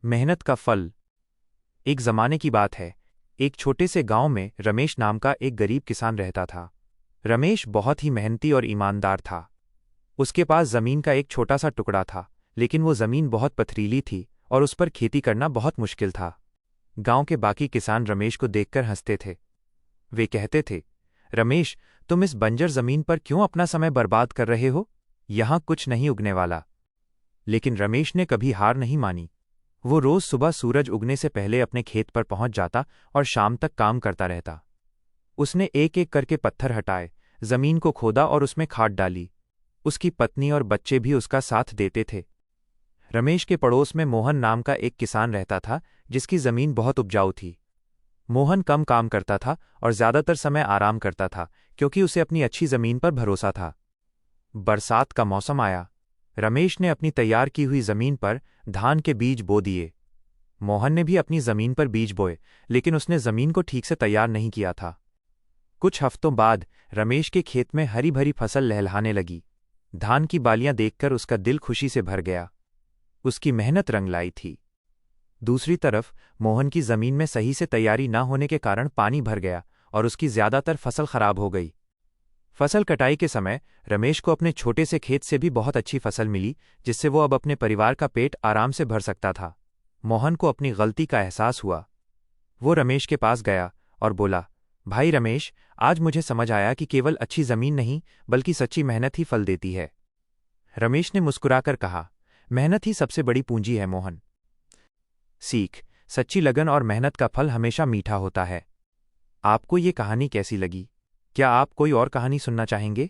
मेहनत का फल। एक जमाने की बात है। एक छोटे से गांव में रमेश नाम का एक गरीब किसान रहता था। रमेश बहुत ही मेहनती और ईमानदार था। उसके पास जमीन का एक छोटा सा टुकड़ा था, लेकिन वो जमीन बहुत पथरीली थी और उस पर खेती करना बहुत मुश्किल था। गांव के बाकी किसान रमेश को देखकर हंसते थे। वे कहते थे, रमेश, तुम इस बंजर जमीन पर क्यों अपना समय बर्बाद कर रहे हो? यहां कुछ नहीं उगने वाला। लेकिन रमेश ने कभी हार नहीं मानी। वो रोज सुबह सूरज उगने से पहले अपने खेत पर पहुंच जाता और शाम तक काम करता रहता। उसने एक एक करके पत्थर हटाए, जमीन को खोदा और उसमें खाद डाली। उसकी पत्नी और बच्चे भी उसका साथ देते थे। रमेश के पड़ोस में मोहन नाम का एक किसान रहता था, जिसकी जमीन बहुत उपजाऊ थी। मोहन कम काम करता था और ज्यादातर समय आराम करता था, क्योंकि उसे अपनी अच्छी जमीन पर भरोसा था। बरसात का मौसम आया। रमेश ने अपनी तैयार की हुई जमीन पर धान के बीज बो दिए। मोहन ने भी अपनी जमीन पर बीज बोए, लेकिन उसने जमीन को ठीक से तैयार नहीं किया था। कुछ हफ्तों बाद रमेश के खेत में हरी भरी फसल लहलहाने लगी। धान की बालियां देखकर उसका दिल खुशी से भर गया। उसकी मेहनत रंग लाई थी। दूसरी तरफ मोहन की जमीन में सही से तैयारी न होने के कारण पानी भर गया और उसकी ज्यादातर फसल खराब हो गई। फसल कटाई के समय रमेश को अपने छोटे से खेत से भी बहुत अच्छी फसल मिली, जिससे वो अब अपने परिवार का पेट आराम से भर सकता था। मोहन को अपनी गलती का एहसास हुआ। वो रमेश के पास गया और बोला, भाई रमेश, आज मुझे समझ आया कि केवल अच्छी जमीन नहीं, बल्कि सच्ची मेहनत ही फल देती है। रमेश ने मुस्कुराकर कहा, मेहनत ही सबसे बड़ी पूंजी है मोहन। सीख, सच्ची लगन और मेहनत का फल हमेशा मीठा होता है। आपको ये कहानी कैसी लगी? क्या आप कोई और कहानी सुनना चाहेंगे?